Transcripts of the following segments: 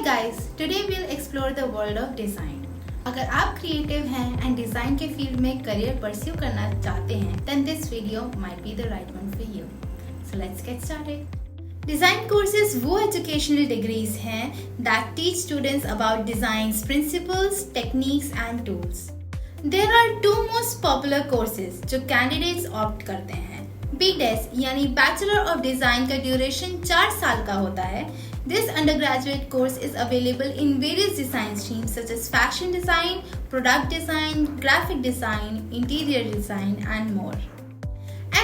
guys, today we'll explore the world of design. अगर आप creative हैं एंड डिजाइन के फील्ड में करियर परस्यू करना चाहते हैं, then this video might be the right one for you. So let's get started. Design courses वो educational degrees हैं that teach students about design's principles, techniques and tools. There are two most popular courses जो candidates opt करते हैं. BDES यानी bachelor of design का duration 4 साल का होता है. This undergraduate course is available in various design streams such as fashion design, product design, graphic design, interior design and more.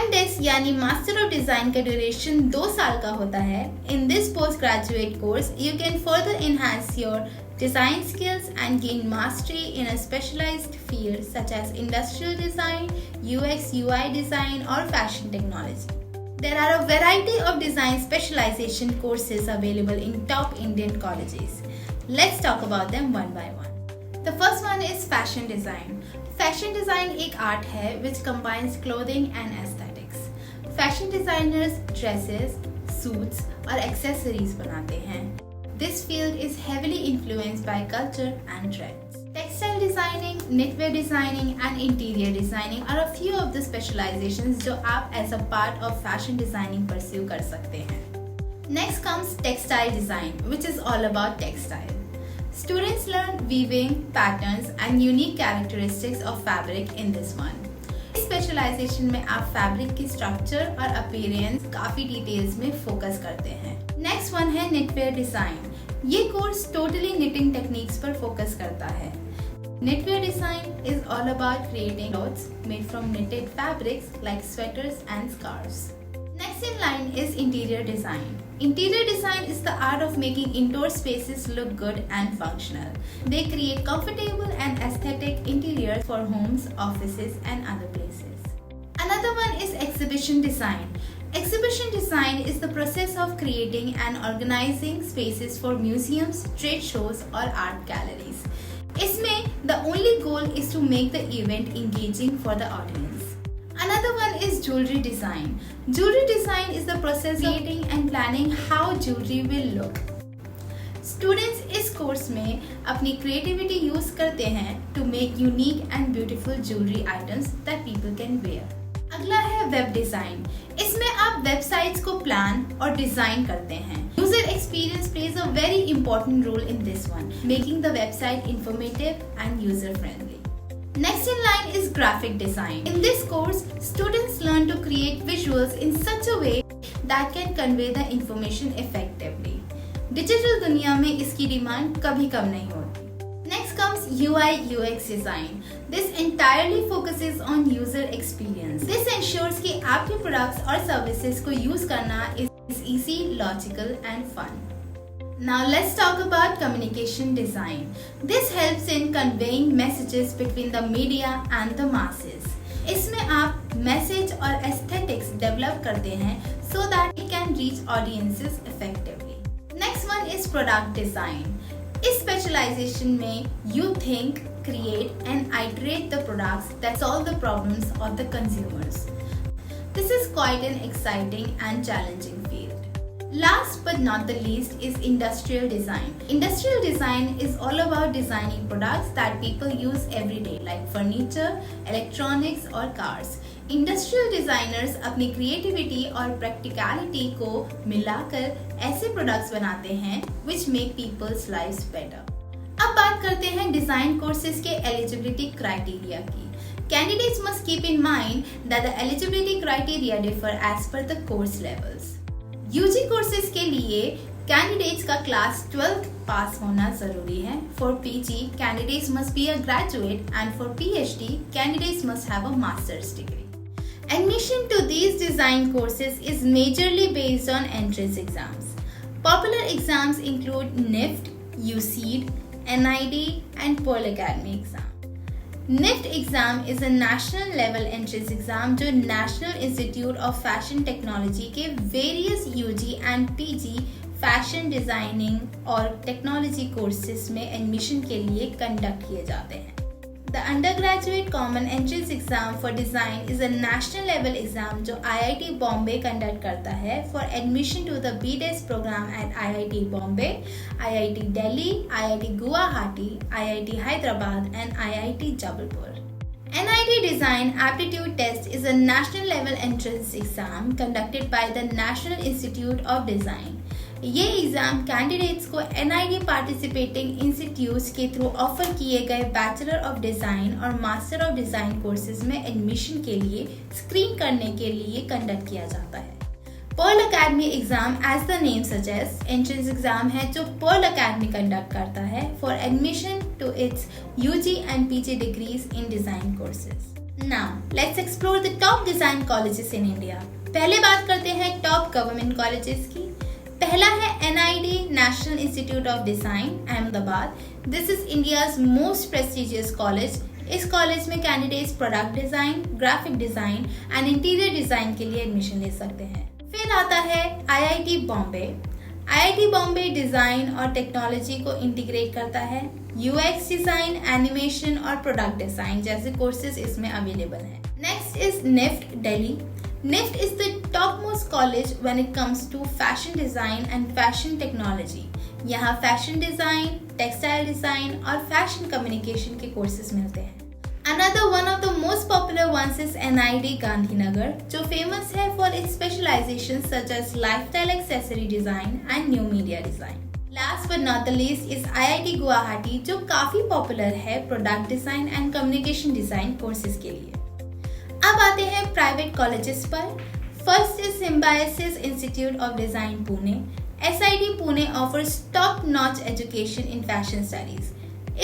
MDes यानी मास्टर ऑफ डिजाइन का ड्यूरेशन 2 साल का होता है. In this postgraduate course, you can further enhance your design skills and gain mastery in a specialized field such as industrial design, UX UI design or fashion technology. There are a variety of design specialization courses available in top Indian colleges. Let's talk about them one by one. The first one is fashion design. Fashion design एक art है which combines clothing and aesthetics. Fashion designers dresses, suits और accessories बनाते हैं. This field is heavily influenced by culture and trends. Textile designing, knitwear designing and interior designing are a few of the specializations जो आप as a part of fashion designing pursue कर सकते हैं. Next comes textile design, which is all about textile. Students learn weaving, patterns and unique characteristics of fabric in this one. इस specialization में आप fabric की structure और appearance काफी details में focus करते हैं. Next one है knitwear design. ये course totally knitting techniques पर focus करता है. Knitwear design is all about creating clothes made from knitted fabrics like sweaters and scarves. Next in line is interior design. Interior design is the art of making indoor spaces look good and functional. They create comfortable and aesthetic interiors for homes, offices and other places. Another one is exhibition design. Exhibition design is the process of creating and organizing spaces for museums, trade shows or art galleries. इसमें the only goal is to make the event engaging for the audience. Another one is jewelry design. Jewelry design is the process of creating and planning how jewelry will look. Students इस course में अपनी creativity use करते हैं to make unique and beautiful jewelry items that people can wear. अगला है web design. इसमें आप websites को प्लान और डिजाइन करते हैं. User experience plays a very important role in this one, making the website informative and user friendly. Next in line is graphic design. In this course, students learn to create visuals in such a way that can convey the information effectively. Digital दुनिया में इसकी demand कभी कम नहीं होती. Next comes UI UX design. This entirely focuses on user experience. This ensures कि आपके products और services को use करना is easy, logical and fun. Now let's talk about communication design. This helps in conveying messages between the media and the masses. इसमें आप message और aesthetics develop करते हैं so that it can reach audiences effectively. Next one is product design. इस specialization में you think, create and iterate the products that solve the problems of the consumers. This is quite an exciting and challenging field. Last but not the least is industrial design. Industrial design is all about designing products that people use every day like furniture, electronics or cars. Industrial designers अपनी creativity और practicality को मिलाकर ऐसे products बनाते हैं which make people's lives better. अब बात करते हैं डिजाइन कोर्सेज के एलिजिबिलिटी क्राइटेरिया की. Candidates must keep in mind that the eligibility criteria differ as per the course levels. UG courses के लिए कैंडिडेट्स का क्लास 12th पास होना जरूरी है. For PG, candidates must be a graduate and for PhD, candidates must have a master's degree. Admission to these design courses is majorly based on entrance exams. Popular exams include NIFT, UCEED, NID and Pearl Academy exam. NIFT exam is a national level entrance exam जो National Institute of Fashion Technology के various UG and PG fashion designing और technology courses में admission के लिए conduct किए जाते हैं. The undergraduate common entrance exam for design is a national level exam जो IIT Bombay conduct करता है for admission to the BDes program at IIT Bombay, IIT Delhi, IIT Guwahati, IIT Hyderabad and IIT Jabalpur. NIT Design Aptitude Test is a national level entrance exam conducted by the National Institute of Design. ये exam candidates को NIT participating institutes के through offer किए गए bachelor of design और master of design courses में admission के लिए screen करने के लिए कंडक्ट किया जाता है। Pearl Academy exam as the name suggest entrance exam है जो पर्ल अकेडमी कंडक्ट करता है for admission to its UG and PG degrees in design courses. Now let's explore the top design colleges in India. पहले बात करते हैं top government colleges की। पहला है NID national institute of design Ahmedabad. This is India's most prestigious college. इस college में candidates product design, graphic design and interior design के लिए एडमिशन ले सकते हैं। फिर आता है IIT Bombay. IIT Bombay design और टेक्नोलॉजी को इंटीग्रेट करता है। UX डिज़ाइन, एनिमेशन और प्रोडक्ट डिज़ाइन जैसे कोर्सेज इसमें अवेलेबल हैं। Next is NIFT Delhi. NIFT is the topmost college when it comes to fashion design and fashion technology. यहाँ फैशन डिज़ाइन, टेक्सटाइल डिज़ाइन और फैशन कम्युनिकेशन के courses मिलते हैं। Another one of the most popular ones is NID Gandhinagar जो famous है for its specializations such as lifestyle accessory design and new media design. Last but not the least is IIT Guwahati जो काफ़ी popular है product design and communication design courses के लिए। अब आते हैं प्राइवेट कॉलेजेस पर। First is symbiosis institute of design Pune. SID Pune offers top notch education in fashion studies.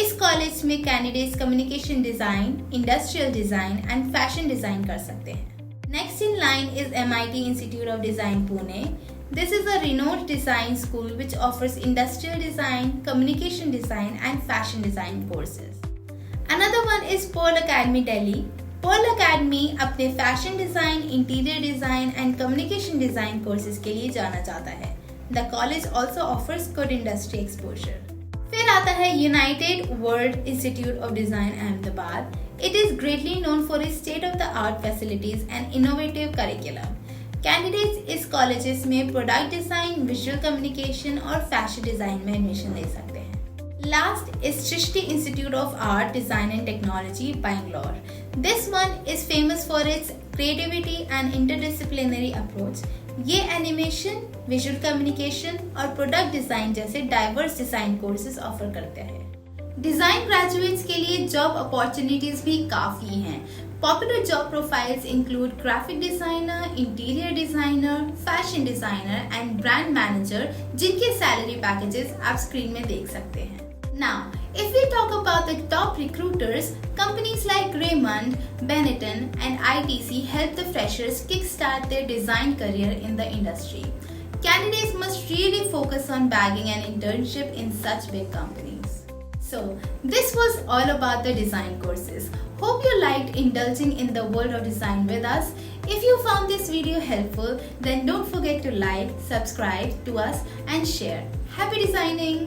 इस कॉलेज में candidates communication design, industrial design and fashion design कर सकते हैं। Next in line is MIT institute of design Pune. This is a renowned design school which offers industrial design, communication design and fashion design courses. Another one is Pearl Academy Delhi. Pearl Academy अपने fashion design, interior design and communication design courses के लिए जाना जाता है। The college also offers good industry exposure. फिर आता है United world institute of design Ahmedabad. It is greatly known for its state of the art facilities and innovative curriculum. Candidates इस colleges में प्रोडक्ट डिज़ाइन, विजुअल कम्युनिकेशन और fashion design में admission ले सकते हैं। Last is Srishti Institute of Art, Design and Technology, Bangalore. This one is famous for its creativity and interdisciplinary approach. ये animation, visual communication और product design जैसे diverse design courses offer करते हैं। Design graduates के लिए job opportunities भी काफ़ी हैं। Popular job profiles include graphic designer, interior designer, fashion designer and brand manager जिनके सैलरी पैकेजेस आप स्क्रीन में देख सकते हैं। Now, if we talk about the top recruiters, companies like Raymond, Benetton and ITC help the freshers kickstart their design career in the industry. Candidates must really focus on bagging an internship in such big companies. So, this was all about the design courses. Hope you liked indulging in the world of design with us. If you found this video helpful, then don't forget to like, subscribe to us and share. Happy designing!